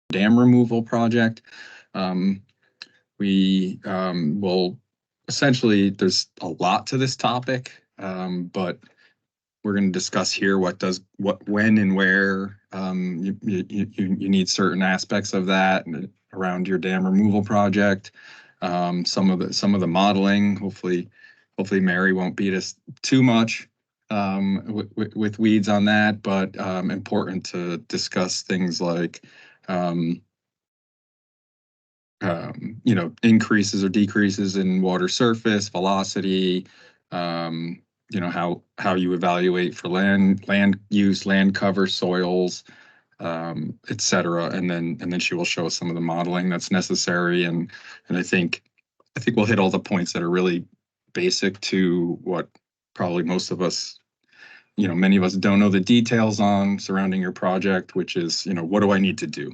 dam removal project. We will essentially, there's a lot to this topic, but we're going to discuss here what, when, and where you need certain aspects of that around your dam removal project. Some of the modeling. Hopefully Mary won't beat us too much with weeds on that, but important to discuss things like increases or decreases in water surface, velocity, how you evaluate for land use, land cover, soils, etc. And then she will show us some of the modeling that's necessary. And I think we'll hit all the points that are really basic to what probably most of us, many of us don't know the details on surrounding your project, which is, what do I need to do,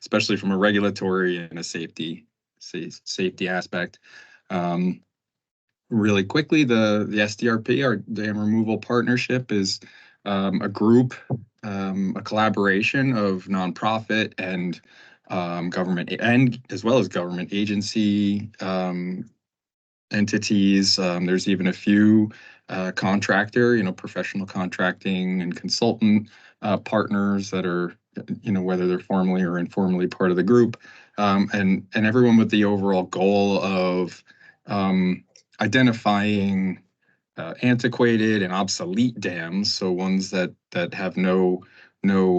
especially from a regulatory and a safety aspect. Really quickly, the SDRP, our dam removal partnership, is a group, a collaboration of nonprofit and government, and as well as government agency entities. There's even a few contractor, professional contracting and consultant partners that are, whether they're formally or informally part of the group, and everyone with the overall goal of identifying antiquated and obsolete dams, so ones that have no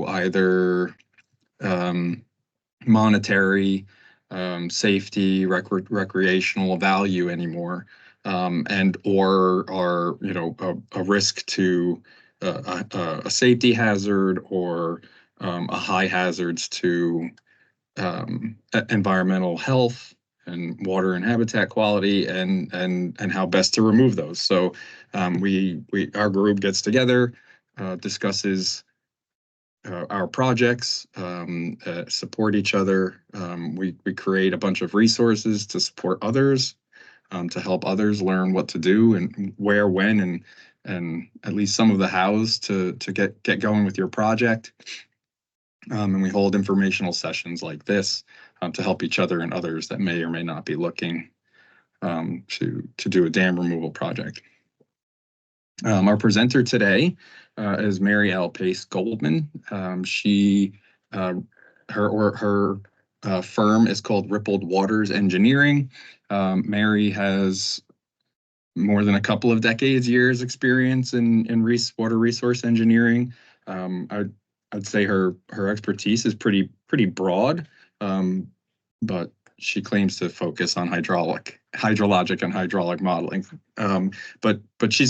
either monetary, safety, recreational value anymore, and or are a risk to a safety hazard or a high hazards to environmental health and water and habitat quality, and how best to remove those. So our group gets together, discusses our projects, support each other. We create a bunch of resources to support others, to help others learn what to do and where, when, and at least some of the hows to get going with your project. And we hold informational sessions like this to help each other and others that may or may not be looking to do a dam removal project. Our presenter today is Mary L. Pace Goldman. Her firm is called Rippled Waters Engineering. Mary has more than a couple of years experience in water resource engineering. I'd say her expertise is pretty broad, but she claims to focus on hydrologic and hydraulic modeling. But she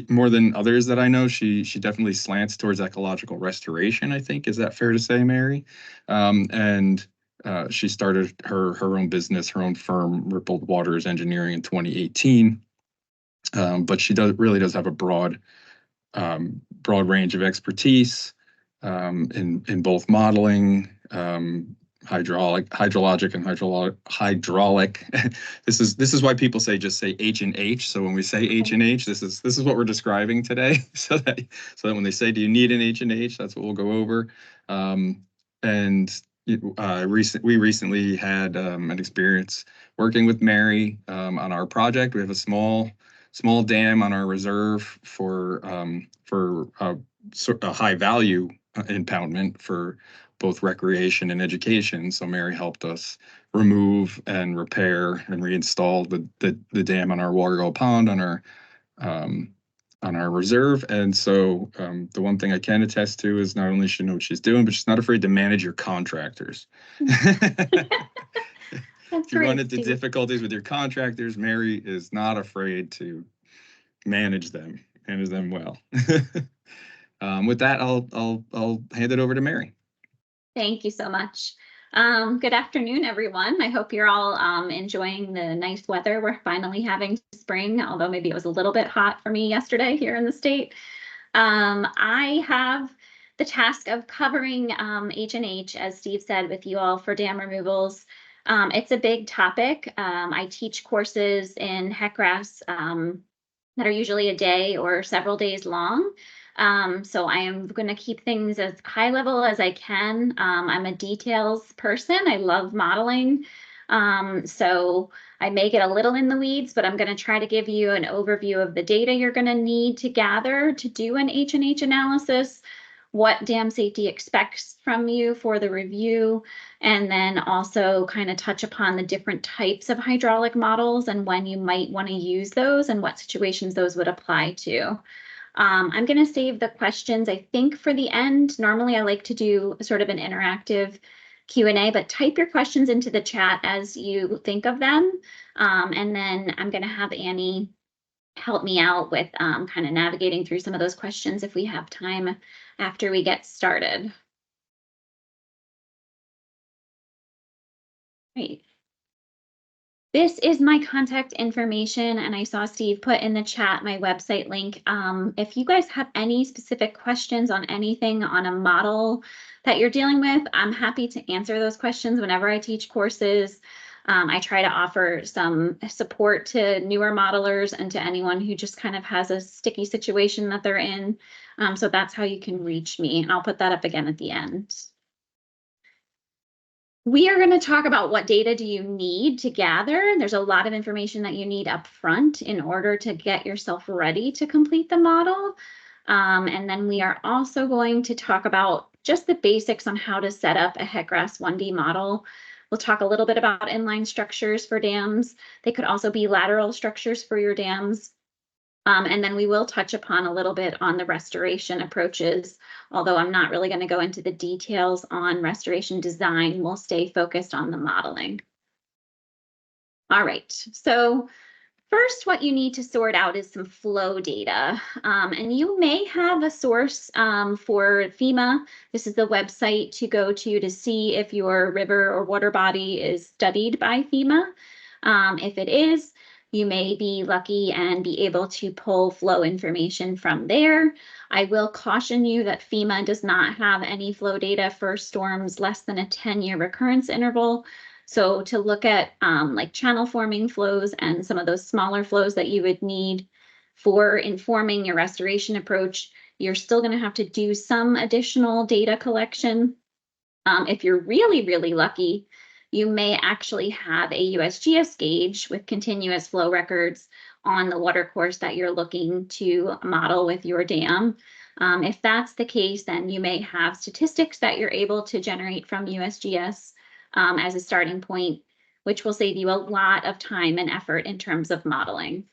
more than others that I know, she definitely slants towards ecological restoration, I think. Is that fair to say, Mary? And she started her own business, her own firm, Rippled Waters Engineering, in 2018. But she really does have a broad range of expertise in both modeling, hydrologic and hydraulic. This is why people just say H and H. So when we say H and H, this is what we're describing today. So that when they say, do you need an H and H, that's what we'll go over. We recently had an experience working with Mary on our project. We have a small dam on our reserve for a high value impoundment for both recreation and education. So Mary helped us remove and repair and reinstall the dam on our Watergo Pond on our reserve. And so the one thing I can attest to is not only she knows what she's doing, but she's not afraid to manage your contractors. If you run into difficulties with your contractors, Mary is not afraid to manage them well. With that, I'll hand it over to Mary. Thank you so much. Good afternoon, everyone. I hope you're all enjoying the nice weather. We're finally having spring, although maybe it was a little bit hot for me yesterday here in the state. I have the task of covering H&H, as Steve said, with you all for dam removals. It's a big topic. I teach courses in HEC-RAS that are usually a day or several days long. So I am going to keep things as high level as I can. I'm a details person. I love modeling. So I may get a little in the weeds, but I'm going to try to give you an overview of the data you're going to need to gather to do an H&H analysis, what dam safety expects from you for the review, and then also kind of touch upon the different types of hydraulic models and when you might want to use those and what situations those would apply to. I'm going to save the questions, I think, for the end. Normally, I like to do sort of an interactive Q&A, but type your questions into the chat as you think of them. And then I'm going to have Annie help me out with kind of navigating through some of those questions if we have time after we get started. Great. This is my contact information, and I saw Steve put in the chat my website link. If you guys have any specific questions on anything on a model that you're dealing with, I'm happy to answer those questions whenever I teach courses. I try to offer some support to newer modelers and to anyone who just kind of has a sticky situation that they're in. So that's how you can reach me, and I'll put that up again at the end. We are going to talk about what data do you need to gather. There's a lot of information that you need up front in order to get yourself ready to complete the model. And then we are also going to talk about just the basics on how to set up a HEC-RAS 1D model. We'll talk a little bit about inline structures for dams. They could also be lateral structures for your dams. And then we will touch upon a little bit on the restoration approaches, although I'm not really going to go into the details on restoration design. We'll stay focused on the modeling. All right, so first, what you need to sort out is some flow data. And you may have a source for FEMA. This is the website to go to see if your river or water body is studied by FEMA. If it is, you may be lucky and be able to pull flow information from there. I will caution you that FEMA does not have any flow data for storms less than a 10-year recurrence interval. So to look at like channel forming flows and some of those smaller flows that you would need for informing your restoration approach, you're still going to have to do some additional data collection. If you're really, really lucky, you may actually have a USGS gauge with continuous flow records on the water course that you're looking to model with your dam. If that's the case, then you may have statistics that you're able to generate from USGS as a starting point, which will save you a lot of time and effort in terms of modeling.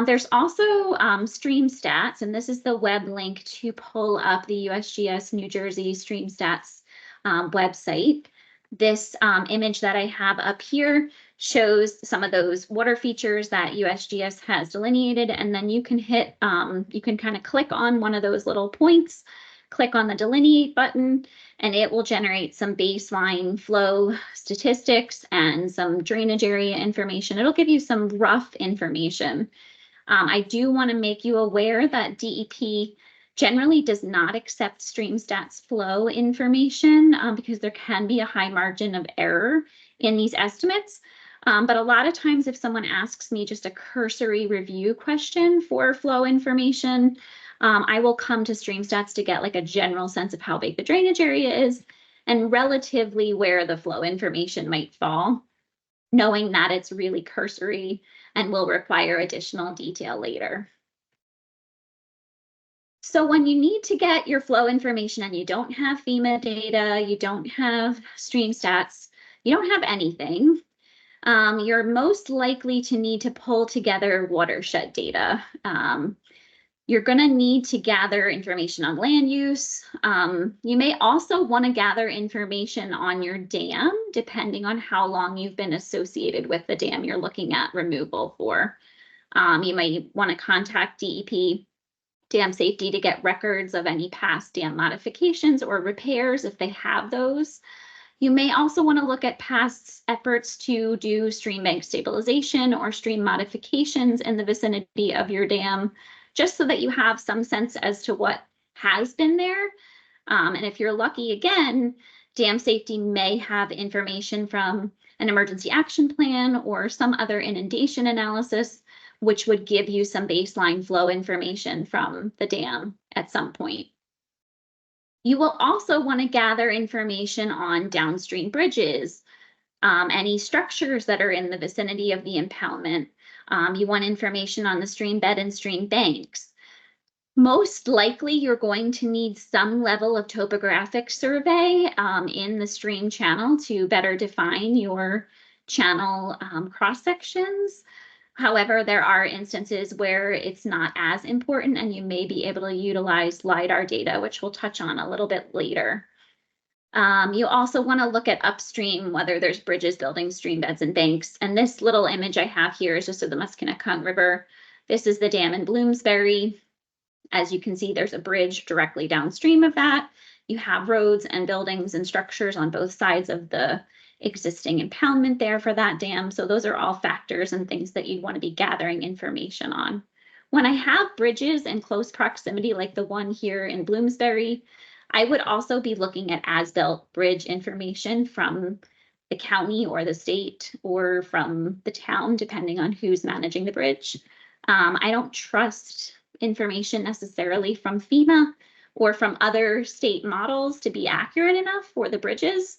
There's also stream stats, and this is the web link to pull up the USGS New Jersey stream stats website. This image that I have up here shows some of those water features that USGS has delineated, and then you can hit, you can kind of click on one of those little points, click on the delineate button, and it will generate some baseline flow statistics and some drainage area information. It'll give you some rough information. I do want to make you aware that DEP generally does not accept stream stats flow information because there can be a high margin of error in these estimates. But a lot of times if someone asks me just a cursory review question for flow information, I will come to stream stats to get like a general sense of how big the drainage area is and relatively where the flow information might fall, knowing that it's really cursory and will require additional detail later. So when you need to get your flow information and you don't have FEMA data, you don't have stream stats, you don't have anything, you're most likely to need to pull together watershed data. You're going to need to gather information on land use. You may also want to gather information on your dam, depending on how long you've been associated with the dam you're looking at removal for. You may want to contact DEP Dam Safety to get records of any past dam modifications or repairs if they have those. You may also want to look at past efforts to do stream bank stabilization or stream modifications in the vicinity of your dam, just so that you have some sense as to what has been there. And if you're lucky, again, Dam Safety may have information from an emergency action plan or some other inundation analysis, which would give you some baseline flow information from the dam at some point. You will also want to gather information on downstream bridges, any structures that are in the vicinity of the impoundment. You want information on the stream bed and stream banks. Most likely, you're going to need some level of topographic survey in the stream channel to better define your channel cross sections. However, there are instances where it's not as important and you may be able to utilize LiDAR data, which we'll touch on a little bit later. You also want to look at upstream, whether there's bridges, buildings, stream beds, and banks. And this little image I have here is just of the Musconetcong River. This is the dam in Bloomsbury. As you can see, there's a bridge directly downstream of that. You have roads and buildings and structures on both sides of the existing impoundment there for that dam. So those are all factors and things that you'd want to be gathering information on. When I have bridges in close proximity, like the one here in Bloomsbury, I would also be looking at as-built bridge information from the county or the state or from the town, depending on who's managing the bridge. I don't trust information necessarily from FEMA or from other state models to be accurate enough for the bridges.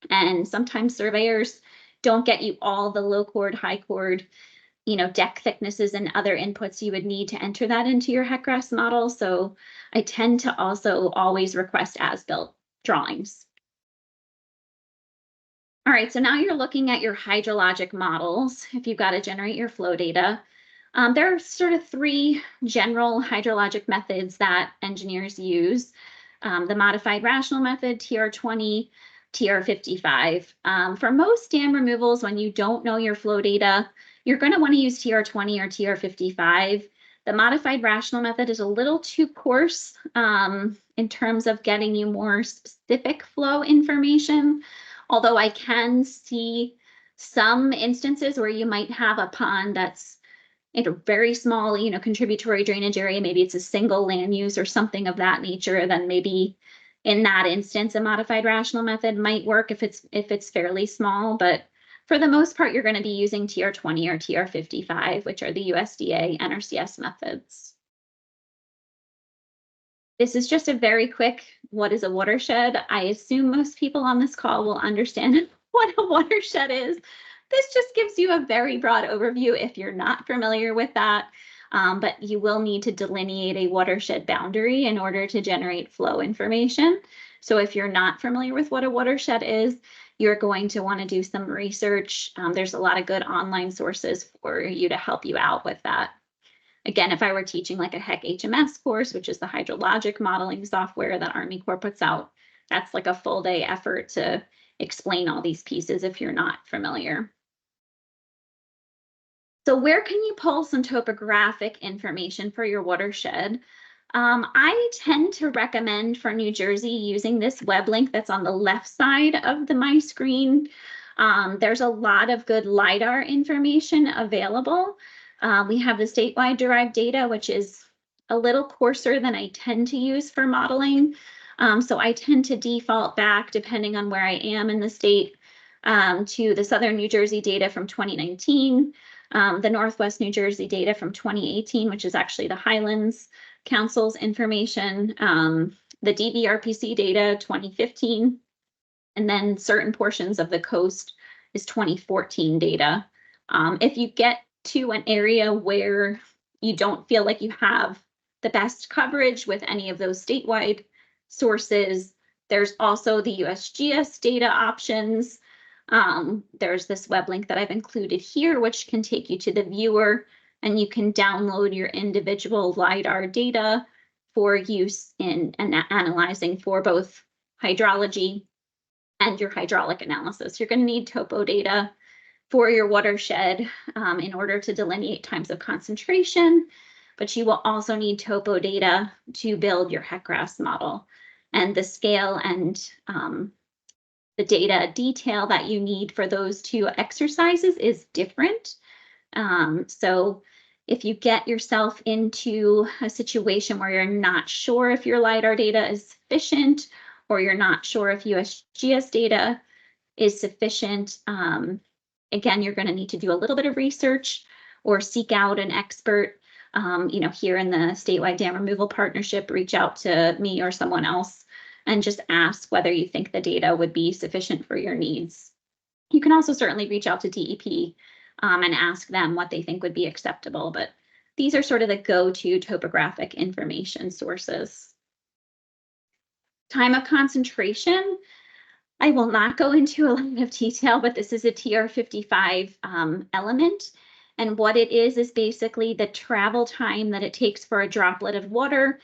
And sometimes surveyors don't get you all the low chord, high chord, deck thicknesses and other inputs you would need to enter that into your HEC-RAS model. So I tend to also always request as-built drawings. All right, so now you're looking at your hydrologic models. If you've got to generate your flow data, there are sort of three general hydrologic methods that engineers use. The modified rational method, TR20, TR55. For most dam removals, when you don't know your flow data, you're going to want to use TR20 or TR55. The modified rational method is a little too coarse in terms of getting you more specific flow information, although I can see some instances where you might have a pond that's in a very small, contributory drainage area. Maybe it's a single land use or something of that nature. Then maybe in that instance, a modified rational method might work if it's fairly small. But for the most part, you're going to be using TR20 or TR55, which are the USDA NRCS methods. This is just a very quick, what is a watershed? I assume most people on this call will understand what a watershed is. This just gives you a very broad overview if you're not familiar with that, but you will need to delineate a watershed boundary in order to generate flow information. So if you're not familiar with what a watershed is, you're going to want to do some research. There's a lot of good online sources for you to help you out with that. Again, if I were teaching like a HEC-HMS course, which is the hydrologic modeling software that Army Corps puts out, that's like a full day effort to explain all these pieces if you're not familiar. So where can you pull some topographic information for your watershed? I tend to recommend for New Jersey using this web link that's on the left side of my screen. There's a lot of good LiDAR information available. We have the statewide derived data, which is a little coarser than I tend to use for modeling. So I tend to default back, depending on where I am in the state, to the Southern New Jersey data from 2019, the Northwest New Jersey data from 2018, which is actually the Highlands Council's information, the DVRPC data 2015, and then certain portions of the coast is 2014 data. If you get to an area where you don't feel like you have the best coverage with any of those statewide sources, there's also the USGS data options. There's this web link that I've included here, which can take you to the viewer, and you can download your individual LiDAR data for use in analyzing for both hydrology and your hydraulic analysis. You're going to need topo data for your watershed in order to delineate times of concentration, but you will also need topo data to build your HEC-RAS model. And the scale and the data detail that you need for those two exercises is different. So if you get yourself into a situation where you're not sure if your LiDAR data is sufficient, or you're not sure if USGS data is sufficient, again, you're going to need to do a little bit of research, or seek out an expert. Here in the statewide dam removal partnership, reach out to me or someone else and just ask whether you think the data would be sufficient for your needs. You can also certainly reach out to DEP and ask them what they think would be acceptable, but these are sort of the go-to topographic information sources. Time of concentration. I will not go into a lot of detail, but this is a TR55 element. And what it is basically the travel time that it takes for a droplet of water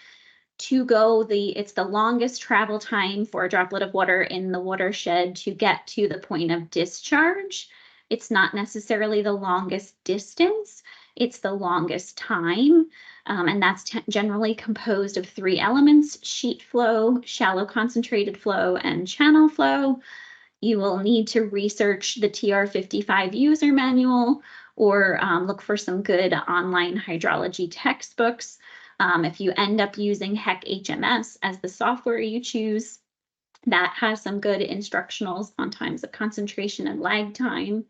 to go it's the longest travel time for a droplet of water in the watershed to get to the point of discharge. It's not necessarily the longest distance, it's the longest time. And that's generally composed of 3 elements: sheet flow, shallow concentrated flow, and channel flow. You will need to research the TR55 user manual or look for some good online hydrology textbooks. If you end up using HEC-HMS as the software you choose, that has some good instructionals on times of concentration and lag time.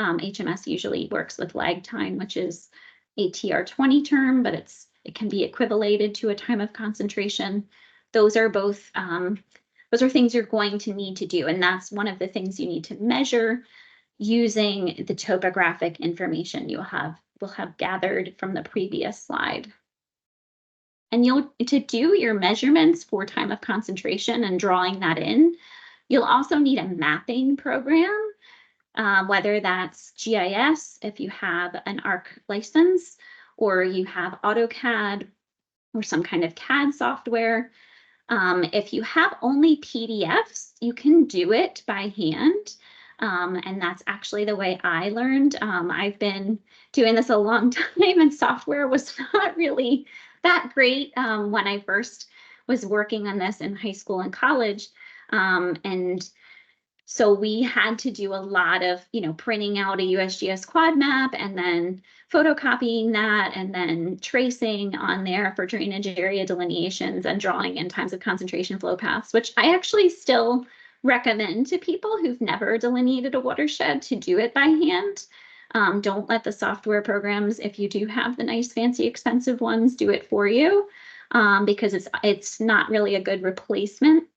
HMS usually works with lag time, which is a TR20 term, but it can be equivalated to a time of concentration. Those are both those are things you're going to need to do, and that's one of the things you need to measure using the topographic information you will have gathered from the previous slide. And to do your measurements for time of concentration and drawing that in, you'll also need a mapping program, whether that's GIS, if you have an ARC license, or you have AutoCAD or some kind of CAD software. If you have only PDFs, you can do it by hand. And that's actually the way I learned. I've been doing this a long time, and software was not really that great when I first was working on this in high school and college. And so we had to do a lot of, printing out a USGS quad map and then photocopying that and then tracing on there for drainage area delineations and drawing in times of concentration flow paths, which I actually still recommend to people who've never delineated a watershed to do it by hand. Don't let the software programs, if you do have the nice, fancy, expensive ones, do it for you, because it's not really a good replacement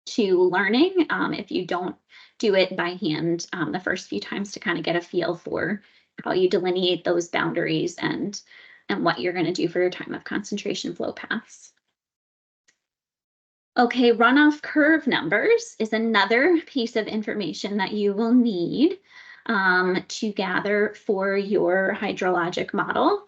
to learning if you don't do it by hand the first few times to kind of get a feel for how you delineate those boundaries and what you're going to do for your time of concentration flow paths. Okay, runoff curve numbers is another piece of information that you will need to gather for your hydrologic model.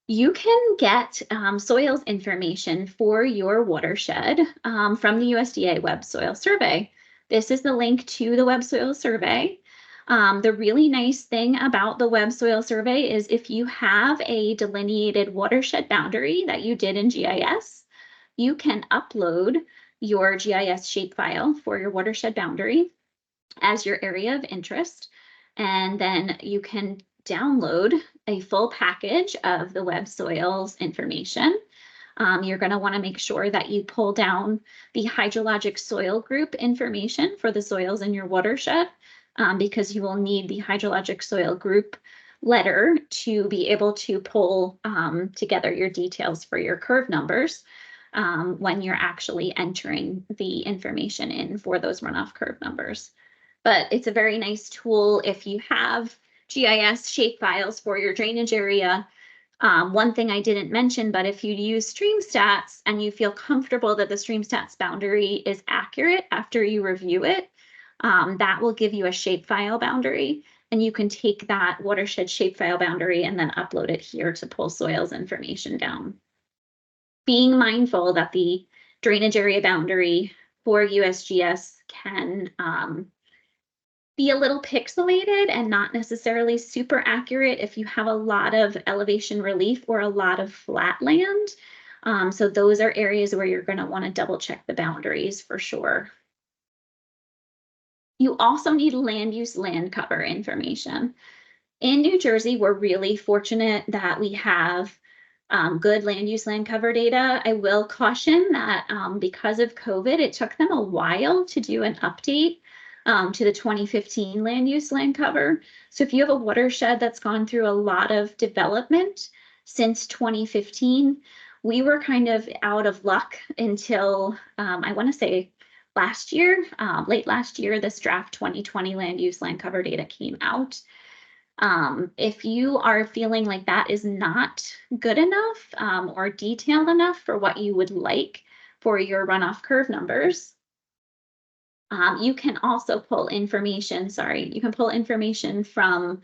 You can get soils information for your watershed from the USDA Web Soil Survey. This is the link to the Web Soil Survey. The really nice thing about the Web Soil Survey is if you have a delineated watershed boundary that you did in GIS, you can upload your GIS shapefile for your watershed boundary as your area of interest, and then you can download a full package of the web soils information. You're going to want to make sure that you pull down the hydrologic soil group information for the soils in your watershed, because you will need the hydrologic soil group letter to be able to pull together your details for your curve numbers when you're actually entering the information in for those runoff curve numbers. But it's a very nice tool if you have GIS shapefiles for your drainage area. One thing I didn't mention, but if you use StreamStats and you feel comfortable that the StreamStats boundary is accurate after you review it, that will give you a shapefile boundary, and you can take that watershed shapefile boundary and then upload it here to pull soils information down. Being mindful that the drainage area boundary for USGS can be a little pixelated and not necessarily super accurate if you have a lot of elevation relief or a lot of flat land. So those are areas where you're going to want to double check the boundaries for sure. You also need land use land cover information. In New Jersey, we're really fortunate that we have good land use land cover data. I will caution that because of COVID, it took them a while to do an update. to the 2015 land use land cover. So if you have a watershed that's gone through a lot of development since 2015, we were kind of out of luck until I want to say last year, late last year, this draft 2020 land use land cover data came out. If you are feeling like that is not good enough or detailed enough for what you would like for your runoff curve numbers, you can also pull information, you can pull information from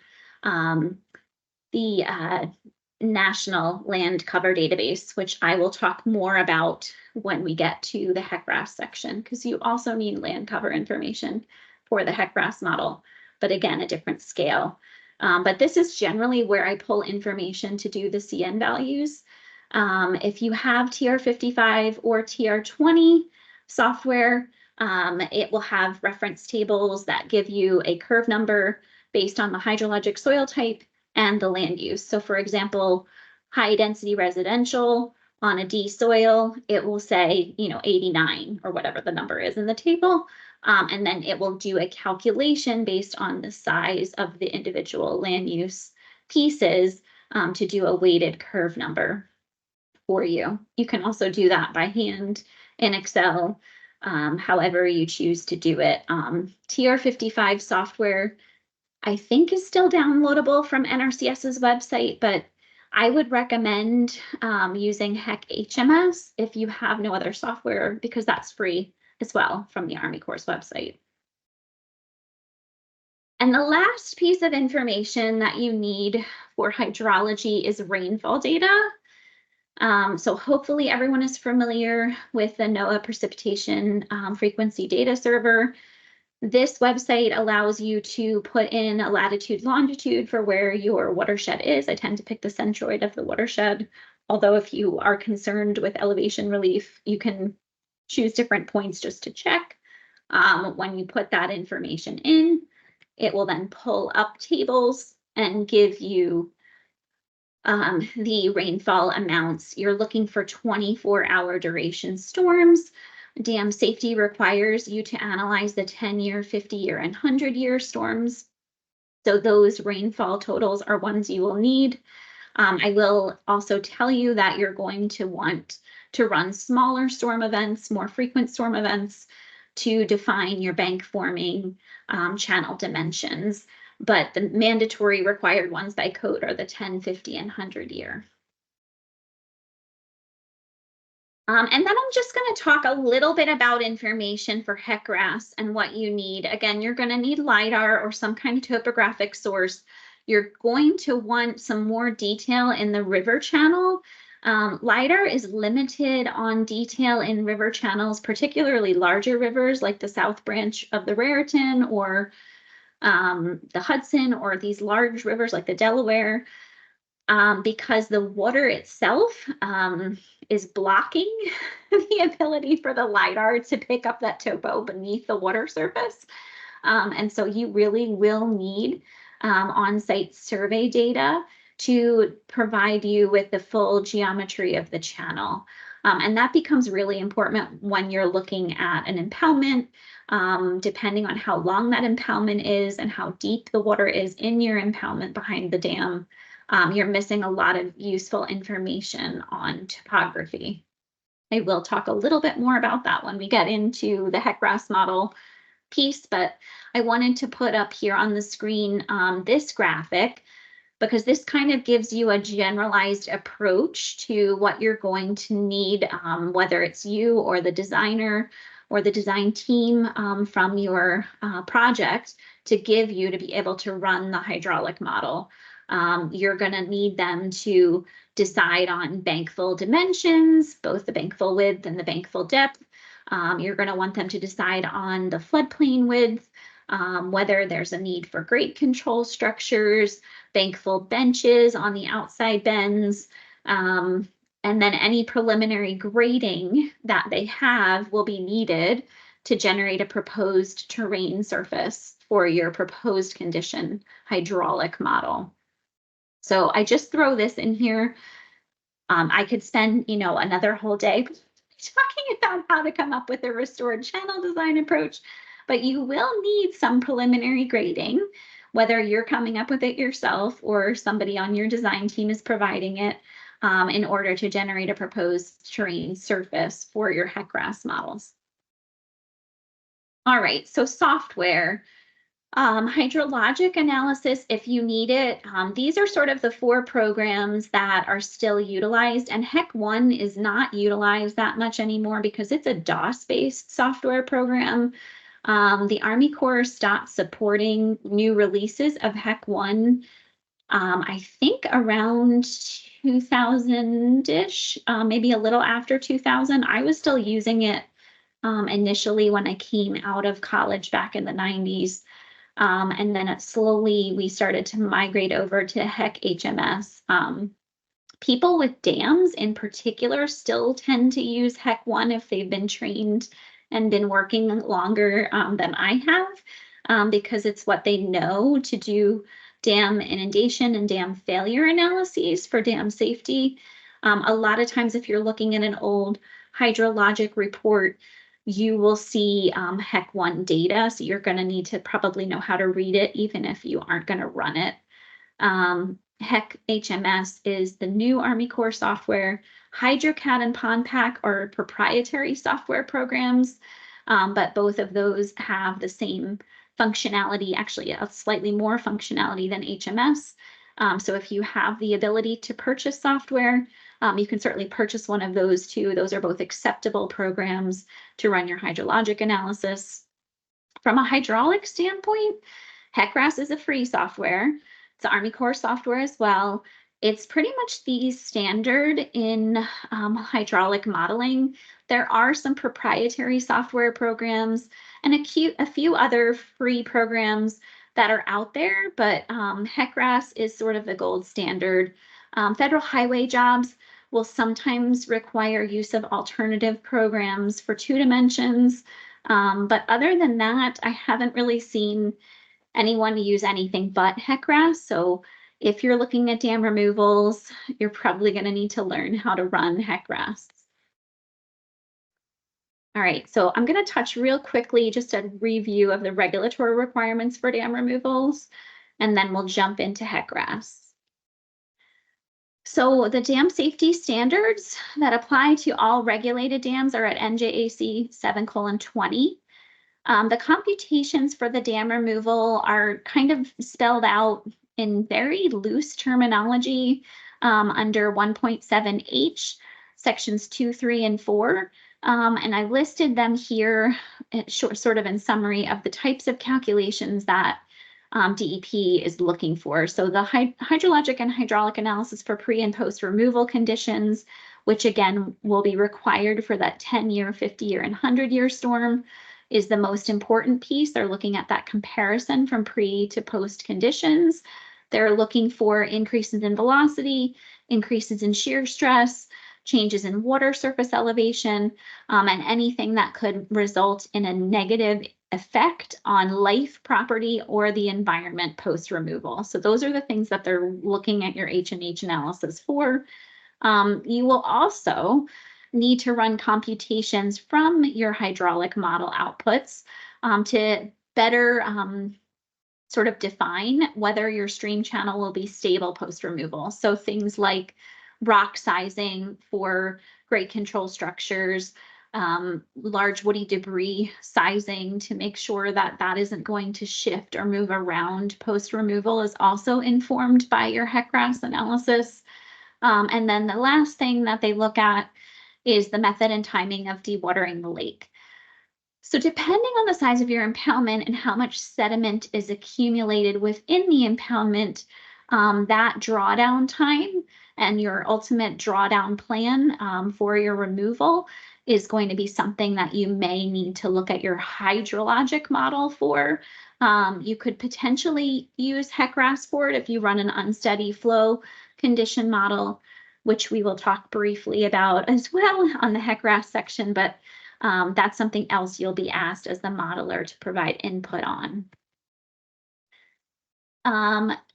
the National Land Cover Database, which I will talk more about when we get to the HEC-RAS section, because you also need land cover information for the HEC-RAS model, but again, a different scale. But this is generally where I pull information to do the CN values. If you have TR55 or TR20 software, it will have reference tables that give you a curve number based on the hydrologic soil type and the land use. So for example, high density residential on a D soil, it will say, 89 or whatever the number is in the table. And then it will do a calculation based on the size of the individual land use pieces to do a weighted curve number for you. You can also do that by hand in Excel, however you choose to do it. TR55 software, I think, is still downloadable from NRCS's website, but I would recommend using HEC-HMS if you have no other software, because that's free as well from the Army Corps website. And the last piece of information that you need for hydrology is rainfall data. So hopefully everyone is familiar with the NOAA Precipitation Frequency Data Server. This website allows you to put in a latitude, longitude for where your watershed is. I tend to pick the centroid of the watershed, although if you are concerned with elevation relief, you can choose different points just to check. When you put that information in, it will then pull up tables and give you the rainfall amounts. You're looking for 24-hour duration storms. Dam safety requires you to analyze the 10-year, 50-year, and 100-year storms. So those rainfall totals are ones you will need. I will also tell you that you're going to want to run smaller storm events, more frequent storm events, to define your bank forming channel dimensions. But the mandatory required ones by code are the 10, 50, and 100-year. And then I'm just going to talk a little bit about information for HEC-RAS and what you need. Again, you're going to need LIDAR or some kind of topographic source. You're going to want some more detail in the river channel. LIDAR is limited on detail in river channels, particularly larger rivers like the South Branch of the Raritan or the Hudson, or these large rivers like the Delaware, because the water itself is blocking the ability for the LIDAR to pick up that topo beneath the water surface. And so you really will need on-site survey data to provide you with the full geometry of the channel. And that becomes really important when you're looking at an impoundment, depending on how long that impoundment is and how deep the water is in your impoundment behind the dam. You're missing a lot of useful information on topography. I will talk a little bit more about that when we get into the HEC-RAS model piece, but I wanted to put up here on the screen this graphic, because this kind of gives you a generalized approach to what you're going to need, whether it's you or the designer or the design team from your project, to give you to be able to run the hydraulic model. You're going to need them to decide on bankful dimensions, both the bankful width and the bankful depth. You're going to want them to decide on the floodplain width, whether there's a need for grade control structures, bankful benches on the outside bends, and then any preliminary grading that they have will be needed to generate a proposed terrain surface for your proposed condition hydraulic model. So I just throw this in here. I could spend, another whole day talking about how to come up with a restored channel design approach. but you will need some preliminary grading, whether you're coming up with it yourself or somebody on your design team is providing it, in order to generate a proposed terrain surface for your HEC-RAS models. All right, so software. Hydrologic analysis, if you need it. These are sort of the 4 programs that are still utilized, and HEC-1 is not utilized that much anymore because it's a DOS-based software program. The Army Corps stopped supporting new releases of HEC-1, I think around 2000-ish, maybe a little after 2000. I was still using it initially when I came out of college back in the 90s. And then slowly we started to migrate over to HEC-HMS. People with dams in particular still tend to use HEC-1 if they've been trained and been working longer than I have, because it's what they know to do dam inundation and dam failure analyses for dam safety. A lot of times if you're looking at an old hydrologic report, you will see HEC-1 data, so you're going to need to probably know how to read it, even if you aren't going to run it. HEC-HMS is the new Army Corps software. HydroCAD and PondPack are proprietary software programs, but both of those have the same functionality, actually a slightly more functionality than HMS. So if you have the ability to purchase software, you can certainly purchase one of those too. Those are both acceptable programs to run your hydrologic analysis. From a hydraulic standpoint, HEC-RAS is a free software. It's Army Corps software as well. It's pretty much the standard in hydraulic modeling. There are some proprietary software programs and a few other free programs that are out there, but HEC-RAS is sort of the gold standard. Federal highway jobs will sometimes require use of alternative programs for 2 dimensions. But other than that, I haven't really seen anyone use anything but HEC-RAS. So if you're looking at dam removals, you're probably going to need to learn how to run HEC-RAS. All right, so I'm going to touch real quickly just a review of the regulatory requirements for dam removals, and then we'll jump into HEC-RAS. So the dam safety standards that apply to all regulated dams are at NJAC 7:20. The computations for the dam removal are kind of spelled out in very loose terminology under 1.7H, sections 2, 3, and 4. And I listed them here sort of in summary of the types of calculations that DEP is looking for. So the hydrologic and hydraulic analysis for pre and post removal conditions, which again will be required for that 10-year, 50-year, and 100-year storm, is the most important piece. They're looking at that comparison from pre to post conditions. They're looking for increases in velocity, increases in shear stress, changes in water surface elevation, and anything that could result in a negative effect on life, property, or the environment post-removal. So those are the things that they're looking at your H&H analysis for. You will also need to run computations from your hydraulic model outputs to better sort of define whether your stream channel will be stable post-removal. So things like rock sizing for grade control structures, large woody debris sizing to make sure that that isn't going to shift or move around post-removal is also informed by your HEC-RAS analysis. And then the last thing that they look at is the method and timing of dewatering the lake. So depending on the size of your impoundment and how much sediment is accumulated within the impoundment, that drawdown time and your ultimate drawdown plan for your removal is going to be something that you may need to look at your hydrologic model for. You could potentially use HEC-RAS for it if you run an unsteady flow condition model, which we will talk briefly about as well on the HEC-RAS section, but that's something else you'll be asked as the modeler to provide input on.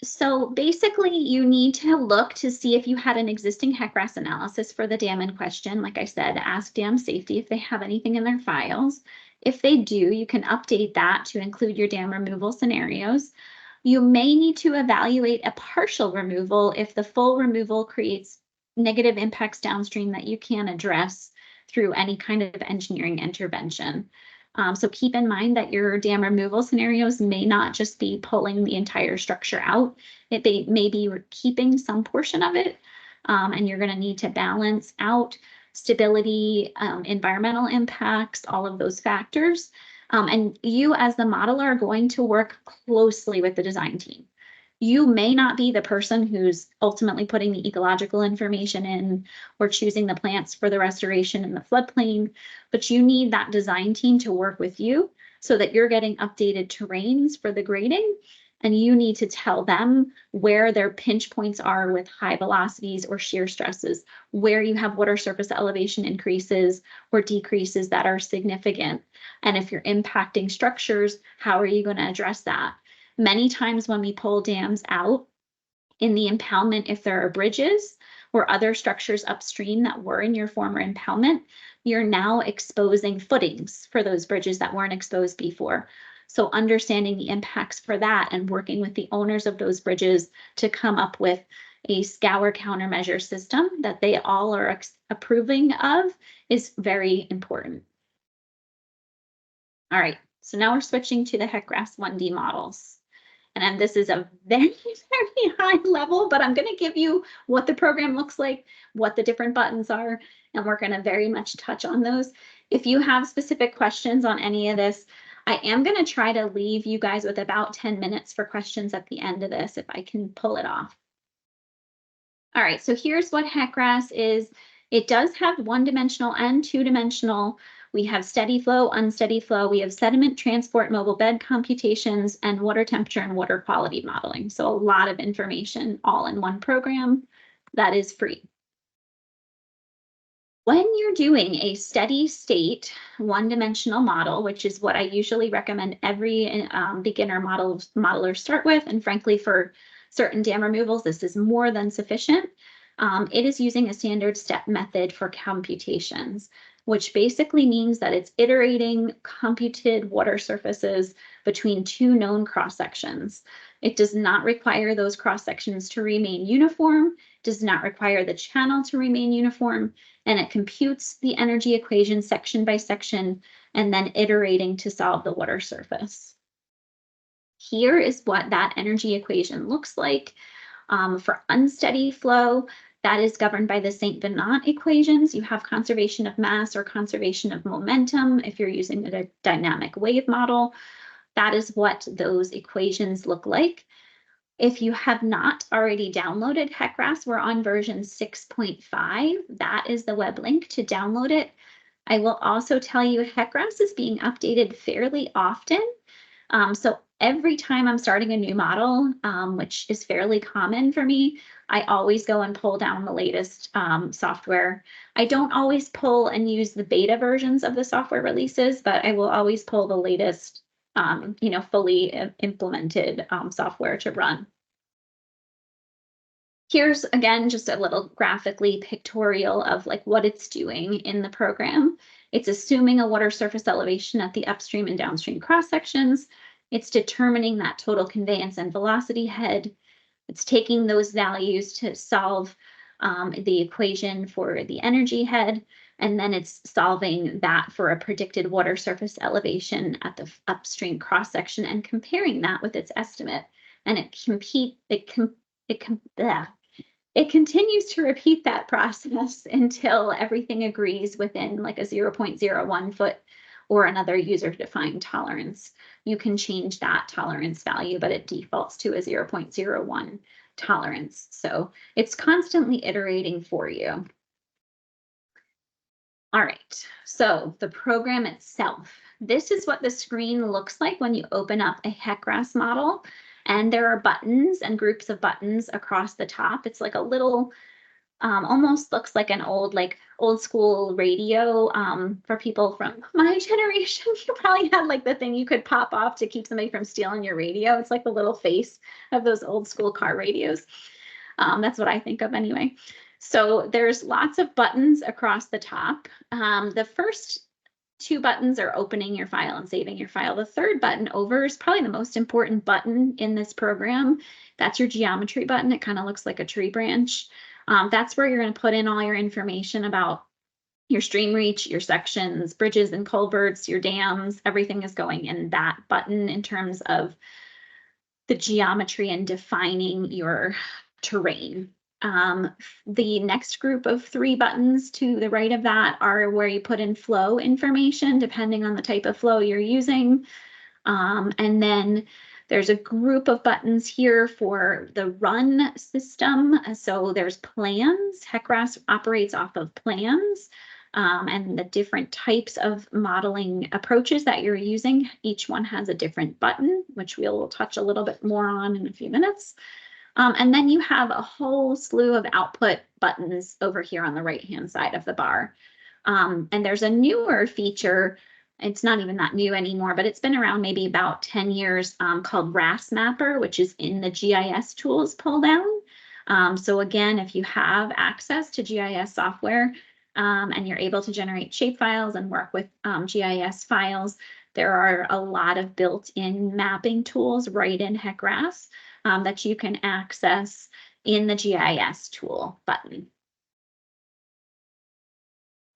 So basically you need to look to see if you had an existing HEC-RAS analysis for the dam in question. Like I said, ask dam safety if they have anything in their files. If they do, you can update that to include your dam removal scenarios. You may need to evaluate a partial removal if the full removal creates negative impacts downstream that you can address through any kind of engineering intervention. So keep in mind that your dam removal scenarios may not just be pulling the entire structure out. It may be keeping some portion of it, and you're going to need to balance out stability, environmental impacts, all of those factors. And you as the modeler are going to work closely with the design team. You may not be the person who's ultimately putting the ecological information in or choosing the plants for the restoration in the floodplain, but you need that design team to work with you so that you're getting updated terrains for the grading, and you need to tell them where their pinch points are with high velocities or shear stresses, where you have water surface elevation increases or decreases that are significant. And if you're impacting structures, how are you going to address that? Many times when we pull dams out in the impoundment, if there are bridges or other structures upstream that were in your former impoundment, you're now exposing footings for those bridges that weren't exposed before. So understanding the impacts for that and working with the owners of those bridges to come up with a scour countermeasure system that they all are approving of is very important. All right, so now we're switching to the HEC-RAS 1D models. And this is a very, very high level, but I'm going to give you what the program looks like, what the different buttons are, and we're going to very much touch on those. If you have specific questions on any of this, I am going to try to leave you guys with about 10 minutes for questions at the end of this, if I can pull it off. All right, so here's what HEC-RAS is. It does have one-dimensional and two-dimensional. We have steady flow, unsteady flow. We have sediment transport, mobile bed computations, and water temperature and water quality modeling. So a lot of information all in one program that is free. When you're doing a steady state one-dimensional model, which is what I usually recommend every beginner modeler start with, and frankly, for certain dam removals, this is more than sufficient. It is using a standard step method for computations, which basically means that it's iterating computed water surfaces between two known cross sections. It does not require those cross sections to remain uniform, does not require the channel to remain uniform, and it computes the energy equation section by section and then iterating to solve the water surface. Here is what that energy equation looks like. For unsteady flow, that is governed by the St. Venant equations. You have conservation of mass or conservation of momentum if you're using a dynamic wave model. That is what those equations look like. If you have not already downloaded HEC-RAS, we're on version 6.5. That is the web link to download it. I will also tell you HEC-RAS is being updated fairly often. So every time I'm starting a new model, which is fairly common for me, I always go and pull down the latest software. I don't always pull and use the beta versions of the software releases, but I will always pull the latest, fully implemented software to run. Here's, again, just a little graphically pictorial of like what it's doing in the program. It's assuming a water surface elevation at the upstream and downstream cross sections. It's determining that total conveyance and velocity head. It's taking those values to solve the equation for the energy head, and then it's solving that for a predicted water surface elevation at the upstream cross section and comparing that with its estimate. And it continues to repeat that process until everything agrees within like a 0.01 foot or another user-defined tolerance. You can change that tolerance value, but it defaults to a 0.01 tolerance. So it's constantly iterating for you. All right, so the program itself. This is what the screen looks like when you open up a HEC-RAS model. And there are buttons and groups of buttons across the top. It's like a little, almost looks like an old school radio for people from my generation. You probably had like the thing you could pop off to keep somebody from stealing your radio. It's like the little face of those old school car radios. That's what I think of anyway. So there's lots of buttons across the top. The first 2 buttons are opening your file and saving your file. The third button over is probably the most important button in this program. That's your geometry button. It kind of looks like a tree branch. That's where you're going to put in all your information about your stream reach, your sections, bridges and culverts, your dams. Everything is going in that button in terms of the geometry and defining your terrain. The next group of 3 buttons to the right of that are where you put in flow information, depending on the type of flow you're using. And then there's a group of buttons here for the run system. So there's plans. HEC-RAS operates off of plans. And the different types of modeling approaches that you're using. Each one has a different button, which we'll touch a little bit more on in a few minutes. And then you have a whole slew of output buttons over here on the right-hand side of the bar. And there's a newer feature. It's not even that new anymore, but it's been around maybe about 10 years called RAS Mapper, which is in the GIS tools pull down. So again, if you have access to GIS software, and you're able to generate shapefiles and work with GIS files, there are a lot of built-in mapping tools right in HEC-RAS that you can access in the GIS tool button.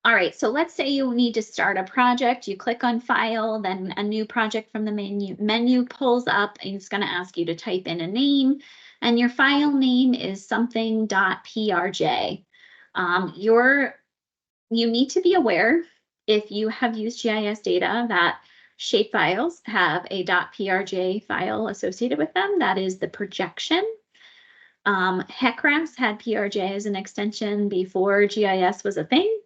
All right, so let's say you need to start a project. You click on File, then a new project from the menu pulls up, and it's going to ask you to type in a name, and your file name is something.prj. You need to be aware, if you have used GIS data, that shapefiles have a .prj file associated with them. That is the projection. HEC-RAS had PRJ as an extension before GIS was a thing.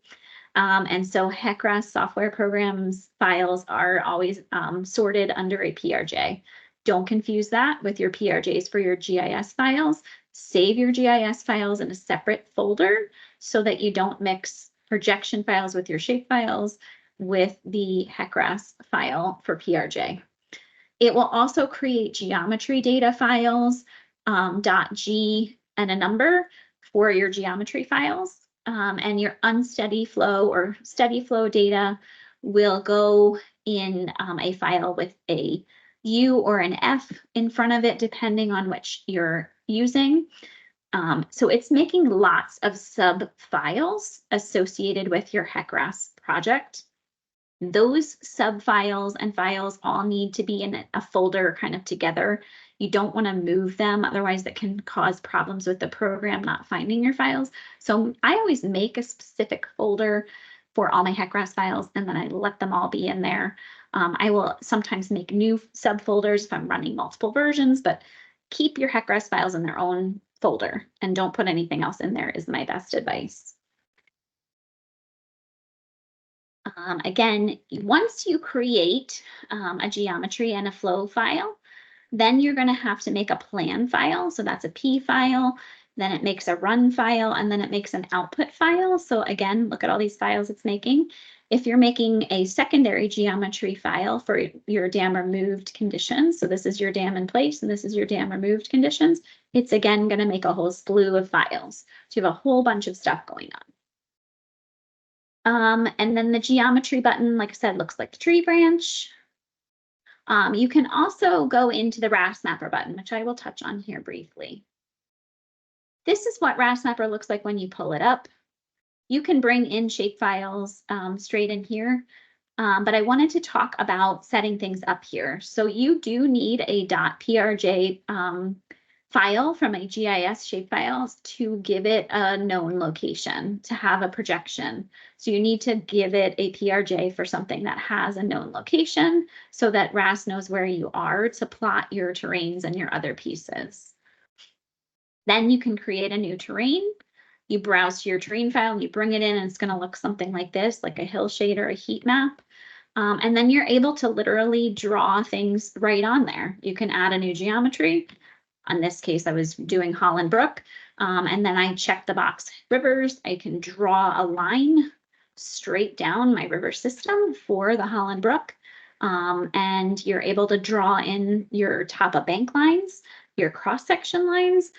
And so HEC-RAS software programs files are always sorted under a PRJ. Don't confuse that with your PRJs for your GIS files. Save your GIS files in a separate folder so that you don't mix projection files with your shape files with the HEC-RAS file for PRJ. It will also create geometry data files, .g and a number for your geometry files. And your unsteady flow or steady flow data will go in a file with a U or an F in front of it, depending on which you're using. So it's making lots of sub files associated with your HEC-RAS project. Those sub files and files all need to be in a folder kind of together. You don't want to move them, otherwise that can cause problems with the program not finding your files. So I always make a specific folder for all my HEC-RAS files, and then I let them all be in there. I will sometimes make new subfolders if I'm running multiple versions, but keep your HEC-RAS files in their own folder and don't put anything else in there is my best advice. Again, once you create a geometry and a flow file, then you're going to have to make a plan file. So that's a P file, then it makes a run file, and then it makes an output file. So again, look at all these files it's making. If you're making a secondary geometry file for your dam removed conditions, so this is your dam in place and this is your dam removed conditions, it's again going to make a whole slew of files. So you have a whole bunch of stuff going on. And then the geometry button, like I said, looks like the tree branch. You can also go into the RAS Mapper button, which I will touch on here briefly. This is what RAS Mapper looks like when you pull it up. You can bring in shapefiles straight in here, but I wanted to talk about setting things up here. So you do need a .prj file from a GIS shapefile to give it a known location, to have a projection. So you need to give it a PRJ for something that has a known location so that RAS knows where you are to plot your terrains and your other pieces. Then you can create a new terrain. You browse to your terrain file and you bring it in, and it's going to look something like this, like a hill shade or a heat map. And then you're able to literally draw things right on there. You can add a new geometry. In this case, I was doing Holland Brook, and then I checked the box rivers. I can draw a line straight down my river system for the Holland Brook, and you're able to draw in your top of bank lines your cross-section lines.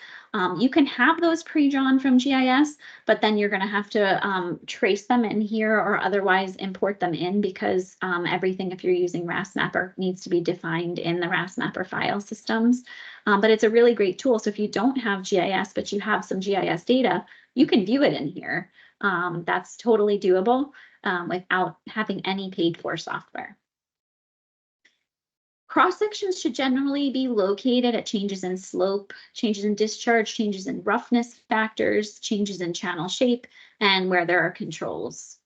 You can have those pre-drawn from GIS, but then you're going to have to trace them in here or otherwise import them in, because everything, if you're using RAS Mapper, needs to be defined in the RAS Mapper file systems. But it's a really great tool. So if you don't have GIS, but you have some GIS data, you can view it in here. That's totally doable without having any paid-for software. Cross-sections should generally be located at changes in slope, changes in discharge, changes in roughness factors, changes in channel shape, and where there are controls.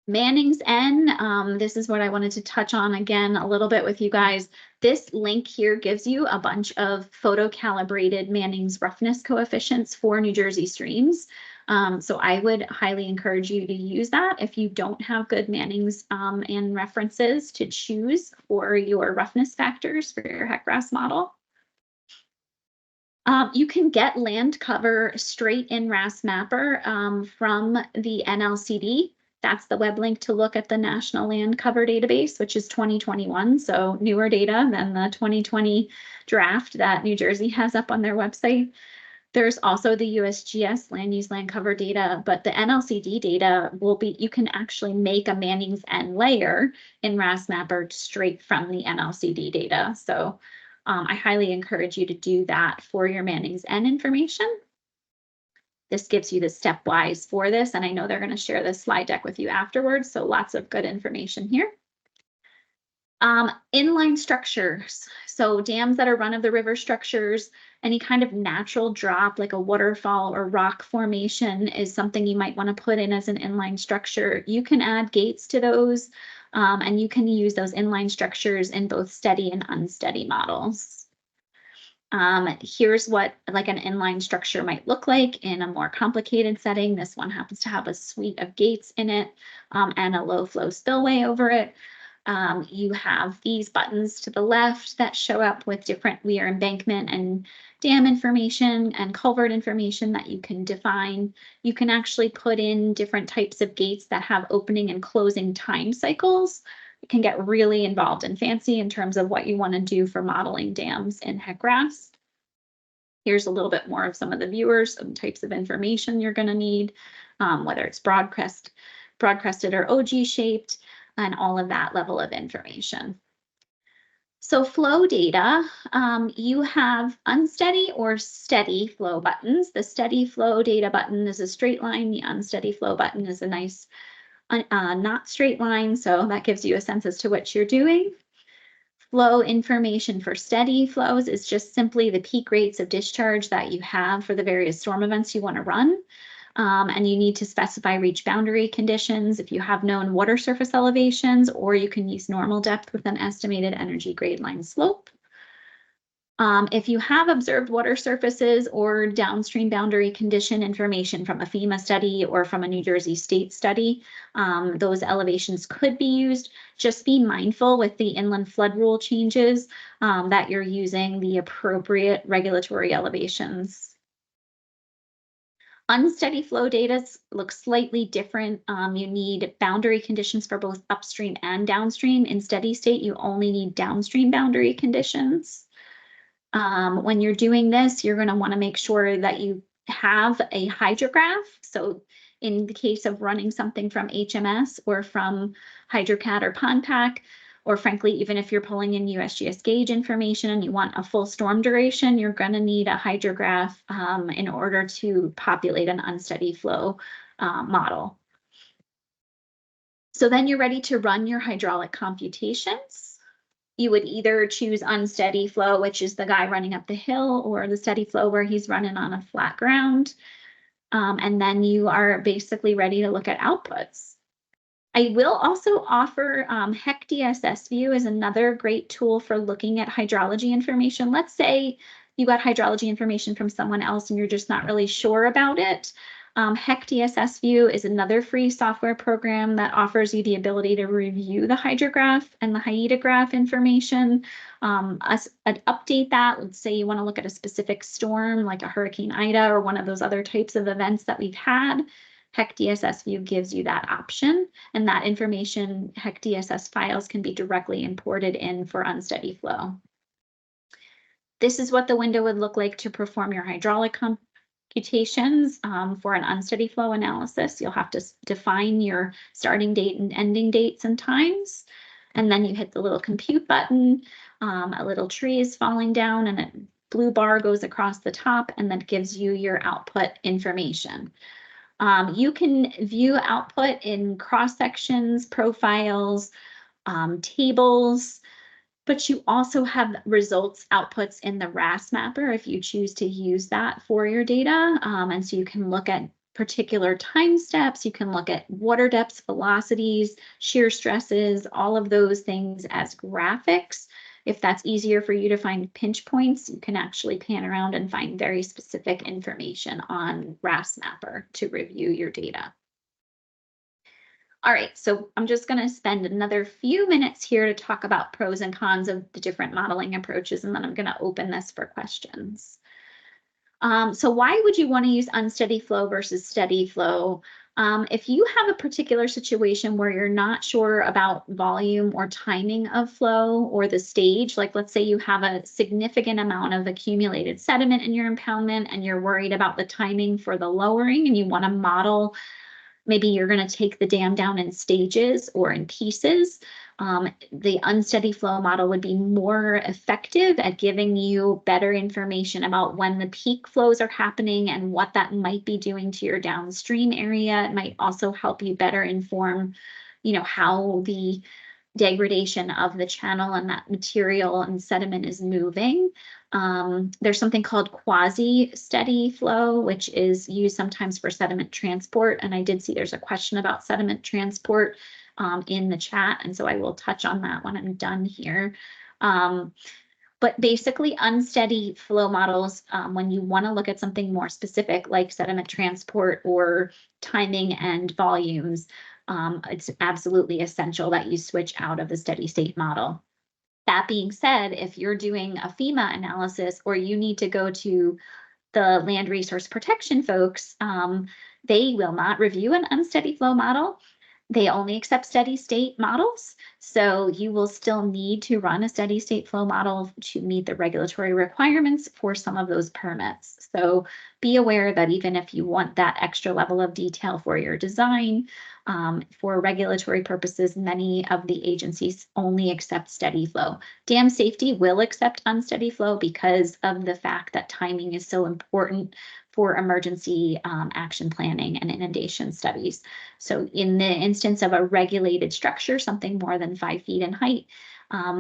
Manning's N, this is what I wanted to touch on again a little bit with you guys. This link here gives you a bunch of photo-calibrated Manning's roughness coefficients for New Jersey streams. So I would highly encourage you to use that if you don't have good Manning's and references to choose for your roughness factors for your HEC-RAS model. You can get land cover straight in RAS Mapper from the NLCD. That's the web link to look at the National Land Cover Database, which is 2021, so newer data than the 2020 draft that New Jersey has up on their website. There's also the USGS land use land cover data, but the NLCD data will be, you can actually make a Manning's N layer in RAS Mapper straight from the NLCD data. So I highly encourage you to do that for your Manning's N information. This gives you the stepwise for this, and I know they're going to share this slide deck with you afterwards, so lots of good information here. Inline structures, so dams that are run-of-the-river structures, any kind of natural drop like a waterfall or rock formation is something you might want to put in as an inline structure. You can add gates to those, and you can use those inline structures in both steady and unsteady models. Here's what like an inline structure might look like in a more complicated setting. This one happens to have a suite of gates in it and a low flow spillway over it. You have these buttons to the left that show up with different weir embankment and dam information and culvert information that you can define. You can actually put in different types of gates that have opening and closing time cycles. It can get really involved and fancy in terms of what you want to do for modeling dams in HEC-RAS. Here's a little bit more of some of the viewers, some types of information you're going to need, whether it's broadcrested or OG shaped, and all of that level of information. So flow data, you have unsteady or steady flow buttons. The steady flow data button is a straight line. The unsteady flow button is a nice not straight line. So that gives you a sense as to what you're doing. Flow information for steady flows is just simply the peak rates of discharge that you have for the various storm events you want to run. And you need to specify reach boundary conditions if you have known water surface elevations, or you can use normal depth with an estimated energy grade line slope. If you have observed water surfaces or downstream boundary condition information from a FEMA study or from a New Jersey state study, those elevations could be used. Just be mindful with the inland flood rule changes that you're using the appropriate regulatory elevations. Unsteady flow data looks slightly different. You need boundary conditions for both upstream and downstream. In steady state, you only need downstream boundary conditions. When you're doing this, you're going to want to make sure that you have a hydrograph. So in the case of running something from HMS or from HydroCAD or PondPack, or frankly, even if you're pulling in USGS gauge information and you want a full storm duration, you're going to need a hydrograph in order to populate an unsteady flow model. So then you're ready to run your hydraulic computations. You would either choose unsteady flow, which is the guy running up the hill, or the steady flow where he's running on a flat ground. And then you are basically ready to look at outputs. I will also offer HEC-DSS View is another great tool for looking at hydrology information. Let's say you got hydrology information from someone else and you're just not really sure about it. HEC-DSS View is another free software program that offers you the ability to review the hydrograph and the hyetograph information, update that. Let's say you want to look at a specific storm like a Hurricane Ida or one of those other types of events that we've had. HEC-DSS View gives you that option, and that information, HEC-DSS files, can be directly imported in for unsteady flow. This is what the window would look like to perform your hydraulic computations for an unsteady flow analysis. You'll have to define your starting date and ending dates and times. And then you hit the little compute button. A little tree is falling down and a blue bar goes across the top and that gives you your output information. You can view output in cross sections, profiles, tables, but you also have results outputs in the RAS mapper if you choose to use that for your data. And so you can look at particular time steps, you can look at water depths, velocities, shear stresses, all of those things as graphics. If that's easier for you to find pinch points, you can actually pan around and find very specific information on RAS mapper to review your data. All right, so I'm just going to spend another few minutes here to talk about pros and cons of the different modeling approaches, and then I'm going to open this for questions. So why would you want to use unsteady flow versus steady flow? If you have a particular situation where you're not sure about volume or timing of flow or the stage, like let's say you have a significant amount of accumulated sediment in your impoundment and you're worried about the timing for the lowering and you want to model, maybe you're going to take the dam down in stages or in pieces. The unsteady flow model would be more effective at giving you better information about when the peak flows are happening and what that might be doing to your downstream area. It might also help you better inform, how the degradation of the channel and that material and sediment is moving. There's something called quasi-steady flow, which is used sometimes for sediment transport. And I did see there's a question about sediment transport in the chat. And so I will touch on that when I'm done here. But basically unsteady flow models, when you want to look at something more specific like sediment transport or timing and volumes, it's absolutely essential that you switch out of the steady state model. That being said, if you're doing a FEMA analysis or you need to go to the land resource protection folks, they will not review an unsteady flow model. They only accept steady state models. So you will still need to run a steady state flow model to meet the regulatory requirements for some of those permits. So be aware that even if you want that extra level of detail for your design, for regulatory purposes, many of the agencies only accept steady flow. Dam safety will accept unsteady flow because of the fact that timing is so important for emergency action planning and inundation studies. So in the instance of a regulated structure, something more than 5 feet in height,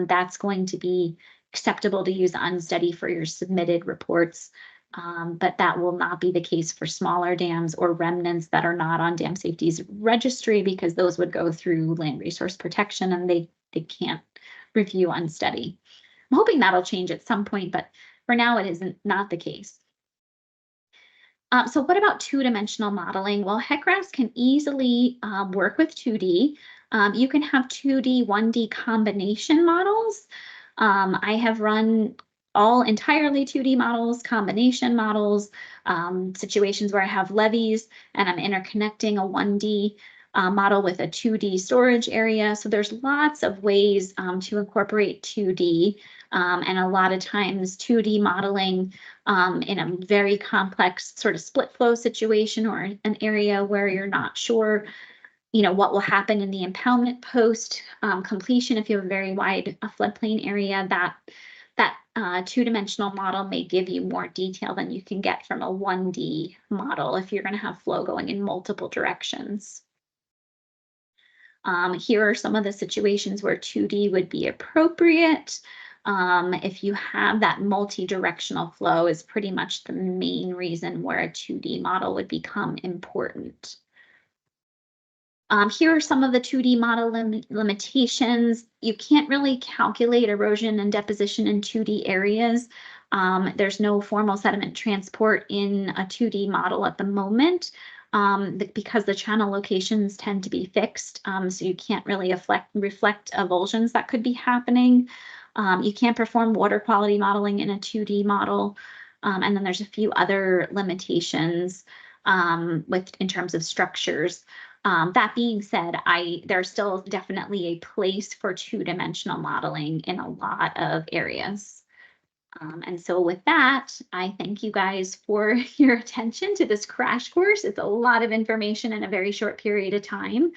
that's going to be acceptable to use unsteady for your submitted reports. But that will not be the case for smaller dams or remnants that are not on Dam Safety's registry because those would go through land resource protection and they can't review unsteady. I'm hoping that'll change at some point, but for now it isn't not the case. So what about two-dimensional modeling? Well, HEC-RAS can easily work with 2D. You can have 2D, 1D combination models. I have run all entirely 2D models, combination models, situations where I have levees and I'm interconnecting a 1D model with a 2D storage area. So there's lots of ways to incorporate 2D. And a lot of times 2D modeling in a very complex sort of split flow situation or an area where you're not sure, what will happen in the impoundment post completion. If you have a very wide floodplain area, that two-dimensional model may give you more detail than you can get from a 1D model if you're going to have flow going in multiple directions. Here are some of the situations where 2D would be appropriate. If you have that multi-directional flow is pretty much the main reason where a 2D model would become important. Here are some of the 2D model limitations. You can't really calculate erosion and deposition in 2D areas. There's no formal sediment transport in a 2D model at the moment because the channel locations tend to be fixed. So you can't really reflect avulsions that could be happening. You can't perform water quality modeling in a 2D model. And then there's a few other limitations in terms of structures. That being said, there's still definitely a place for two-dimensional modeling in a lot of areas. And so with that, I thank you guys for your attention to this crash course. It's a lot of information in a very short period of time.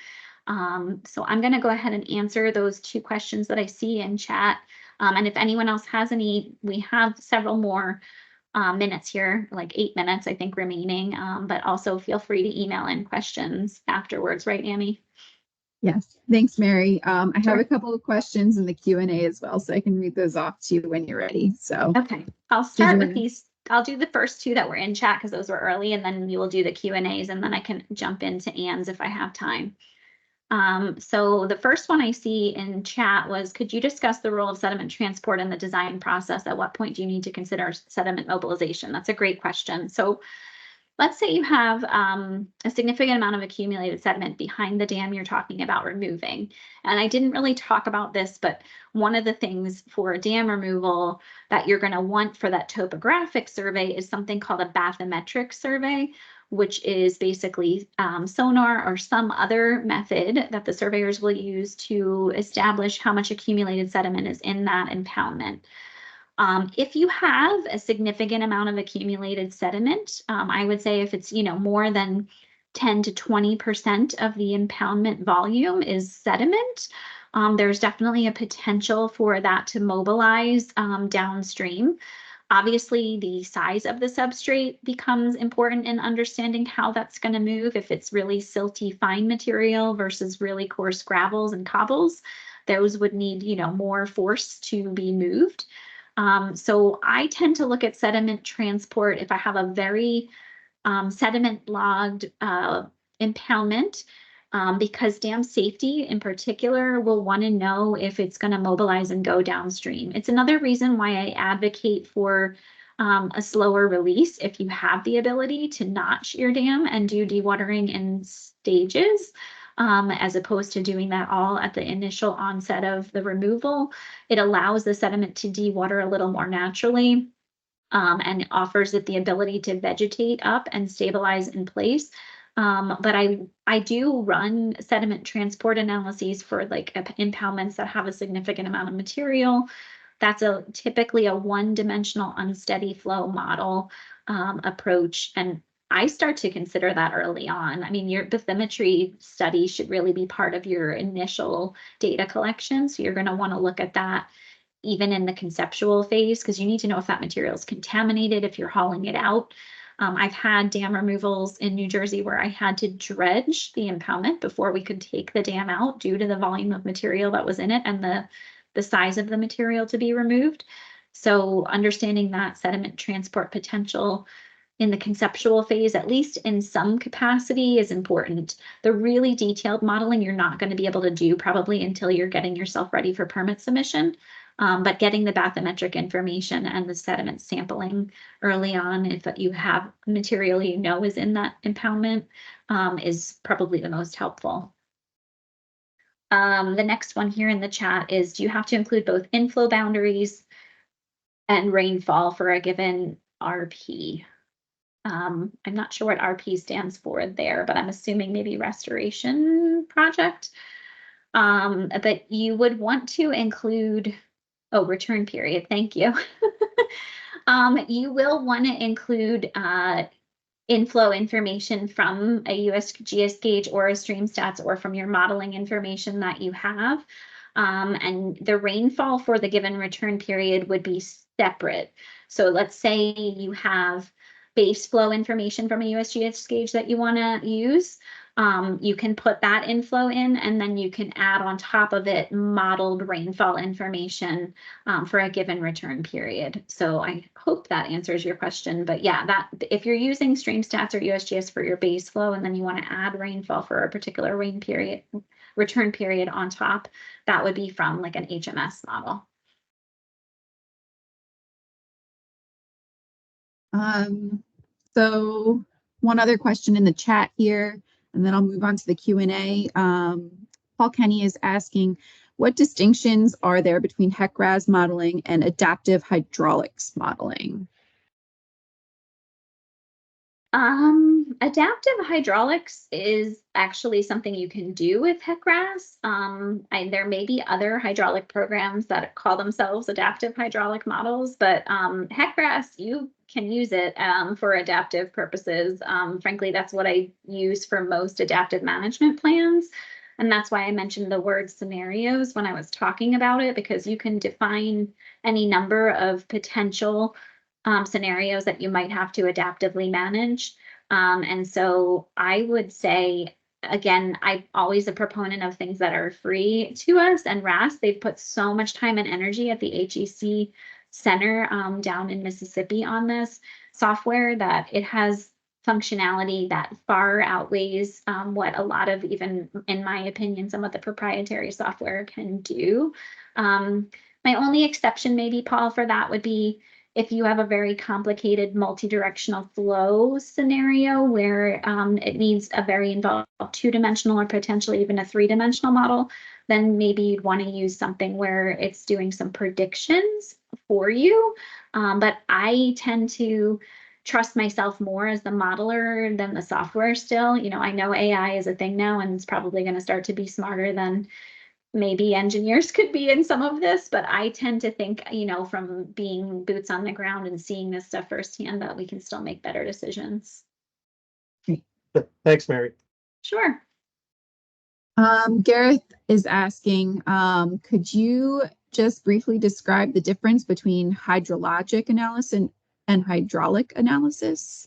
So I'm going to go ahead and answer those 2 questions that I see in chat. And if anyone else has any, we have several more minutes here, like 8 minutes, I think, remaining. But also feel free to email in questions afterwards, right, Annie? Yes, thanks, Mary. I Sure. have a couple of questions in the Q&A as well, so I can read those off to you when you're ready. So okay, I'll start with these. I'll do the first 2 that were in chat because those were early, and then we will do the Q&As, and then I can jump into Ann's if I have time. So the first one I see in chat was, could you discuss the role of sediment transport in the design process? At what point do you need to consider sediment mobilization? That's a great question. So let's say you have a significant amount of accumulated sediment behind the dam you're talking about removing. And I didn't really talk about this, but one of the things for dam removal that you're going to want for that topographic survey is something called a bathymetric survey, which is basically sonar or some other method that the surveyors will use to establish how much accumulated sediment is in that impoundment. If you have a significant amount of accumulated sediment, I would say if it's, more than 10 to 20% of the impoundment volume is sediment, there's definitely a potential for that to mobilize downstream. Obviously, the size of the substrate becomes important in understanding how that's going to move. If it's really silty fine material versus really coarse gravels and cobbles, those would need, more force to be moved. So I tend to look at sediment transport if I have a very sediment logged impoundment, because dam safety in particular will want to know if it's going to mobilize and go downstream. It's another reason why I advocate for a slower release if you have the ability to notch your dam and do dewatering in stages. As opposed to doing that all at the initial onset of the removal. It allows the sediment to dewater a little more naturally, and offers it the ability to vegetate up and stabilize in place. But I do run sediment transport analyses for like impoundments that have a significant amount of material. That's typically a one-dimensional unsteady flow model approach, and I start to consider that early on. I mean, your bathymetry study should really be part of your initial data collection. So you're going to want to look at that even in the conceptual phase, because you need to know if that material is contaminated, if you're hauling it out. I've had dam removals in New Jersey where I had to dredge the impoundment before we could take the dam out due to the volume of material that was in it and the size of the material to be removed. So understanding that sediment transport potential in the conceptual phase, at least in some capacity, is important. The really detailed modeling you're not going to be able to do probably until you're getting yourself ready for permit submission. But getting the bathymetric information and the sediment sampling early on, if you have material is in that impoundment, is probably the most helpful. The next one here in the chat is, do you have to include both inflow boundaries and rainfall for a given RP? I'm not sure what RP stands for there, but I'm assuming maybe restoration project. But you would want to include, return period, thank you. You will want to include inflow information from a USGS gauge or a stream stats or from your modeling information that you have. And the rainfall for the given return period would be separate. So let's say you have base flow information from a USGS gauge that you want to use. You can put that inflow in, and then you can add on top of it modeled rainfall information for a given return period. So I hope that answers your question. But yeah, that if you're using stream stats or USGS for your base flow, and then you want to add rainfall for a particular return period on top, that would be from like an HMS model. So one other question in the chat here, and then I'll move on to the Q&A. Paul Kenny is asking, what distinctions are there between HEC-RAS modeling and adaptive hydraulics modeling? Adaptive hydraulics is actually something you can do with HEC-RAS. There may be other hydraulic programs that call themselves adaptive hydraulic models, but HEC-RAS, you can use it for adaptive purposes. Frankly, that's what I use for most adaptive management plans. And that's why I mentioned the word scenarios when I was talking about it, because you can define any number of potential scenarios that you might have to adaptively manage. And so I would say, again, I'm always a proponent of things that are free to us, and RAS, they've put so much time and energy at the HEC Center down in Mississippi on this software that it has functionality that far outweighs what a lot of, even in my opinion, some of the proprietary software can do. My only exception maybe, Paul, for that would be if you have a very complicated multi-directional flow scenario where it needs a very involved two-dimensional or potentially even a three-dimensional model, then maybe you'd want to use something where it's doing some predictions for you. But I tend to trust myself more as the modeler than the software still. You know, I know AI is a thing now and it's probably going to start to be smarter than maybe engineers could be in some of this, but I tend to think, you know, from being boots on the ground and seeing this stuff firsthand, that we can still make better decisions. Thanks, Mary. Sure. Gareth is asking, could you just briefly describe the difference between hydrologic analysis and hydraulic analysis?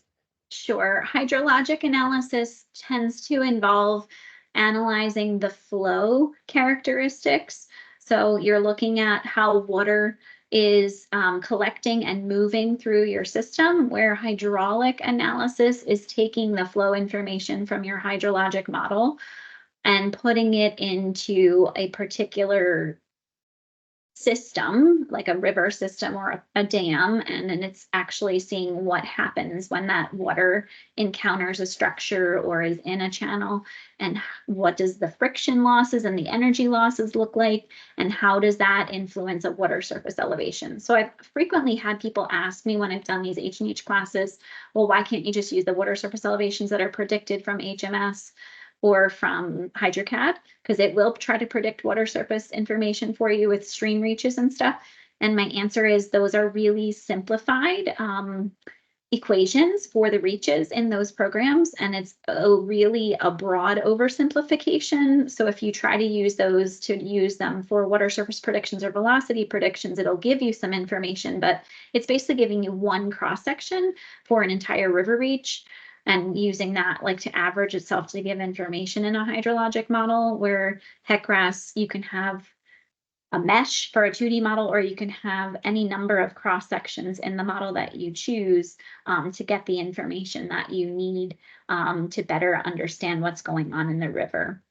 Sure. Hydrologic analysis tends to involve analyzing the flow characteristics. So you're looking at how water is collecting and moving through your system, where hydraulic analysis is taking the flow information from your hydrologic model and putting it into a particular system, like a river system or a dam, and then it's actually seeing what happens when that water encounters a structure or is in a channel, and what does the friction losses and the energy losses look like, and how does that influence a water surface elevation. So I've frequently had people ask me when I've done these H&H classes, well, why can't you just use the water surface elevations that are predicted from HMS or from HydroCAD, because it will try to predict water surface information for you with stream reaches and stuff. And my answer is those are really simplified equations for the reaches in those programs, and it's really a broad oversimplification. So if you try to use those to use them for water surface predictions or velocity predictions, it'll give you some information, but it's basically giving you one cross section for an entire river reach, and using that like to average itself to give information in a hydrologic model, where HEC-RAS, you can have a mesh for a 2D model, or you can have any number of cross sections in the model that you choose to get the information that you need to better understand what's going on in the river.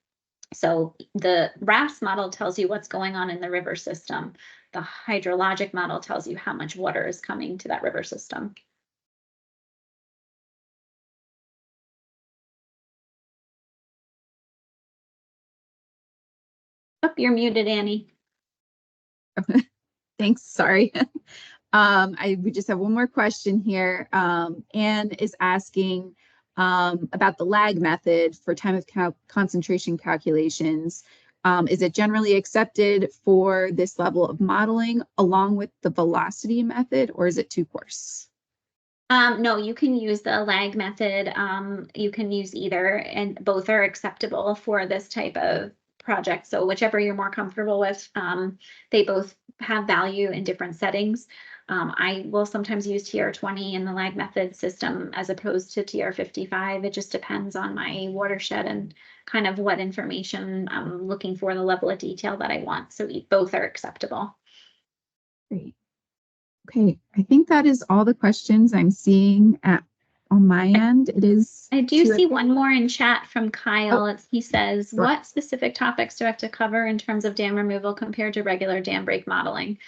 So the RAS model tells you what's going on in the river system. The hydrologic model tells you how much water is coming to that river system. Oh, you're muted, Annie. Thanks, sorry. We just have one more question here. Anne is asking about the lag method for time of concentration calculations. Is it generally accepted for this level of modeling along with the velocity method, or is it too coarse? No, you can use the lag method. You can use either, and both are acceptable for this type of project. So whichever you're more comfortable with, they both have value in different settings. I will sometimes use TR20 in the lag method system as opposed to TR55. It just depends on my watershed and kind of what information I'm looking for, the level of detail that I want. So both are acceptable. Great. Okay, I think that is all the questions I'm seeing on my end. It is. I do see one more in chat from Kyle. Oh, he says, sure. What specific topics do I have to cover in terms of dam removal compared to regular dam break modeling?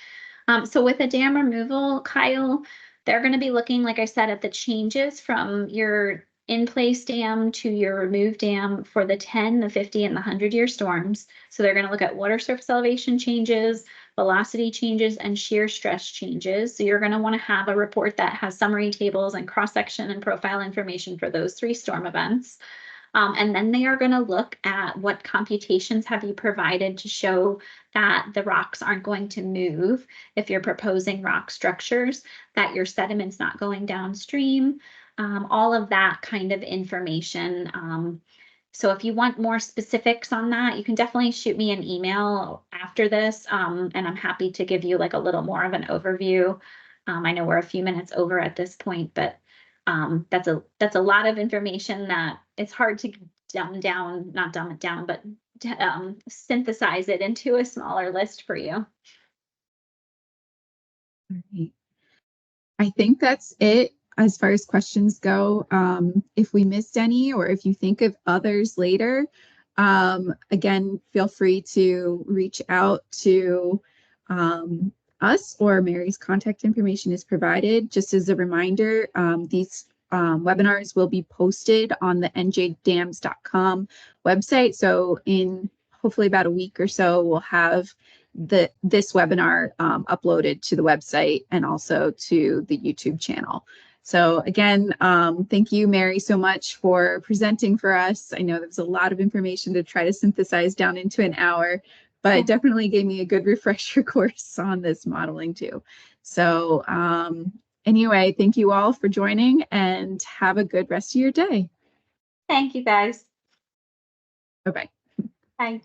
So with a dam removal, Kyle, they're going to be looking, like I said, at the changes from your in-place dam to your removed dam for the 10, the 50, and the 100-year storms. So they're going to look at water surface elevation changes, velocity changes, and shear stress changes. So you're going to want to have a report that has summary tables and cross-section and profile information for those 3 storm events. And then they are going to look at what computations have you provided to show that the rocks aren't going to move if you're proposing rock structures, that your sediment's not going downstream, all of that kind of information. So if you want more specifics on that, you can definitely shoot me an email after this, and I'm happy to give you like a little more of an overview. I know we're a few minutes over at this point, but that's a lot of information that it's hard to not dumb it down, but synthesize it into a smaller list for you. All right. I think that's it as far as questions go. If we missed any, or if you think of others later, again, feel free to reach out to us, or Mary's contact information is provided. Just as a reminder, these webinars will be posted on the njdams.com website. So in hopefully about a week or so, we'll have this webinar uploaded to the website and also to the YouTube channel. So again, thank you, Mary, so much for presenting for us. I know there was a lot of information to try to synthesize down into an hour, but it definitely gave me a good refresher course on this modeling too. So anyway, thank you all for joining, and have a good rest of your day. Thank you, guys. Bye-bye. Bye.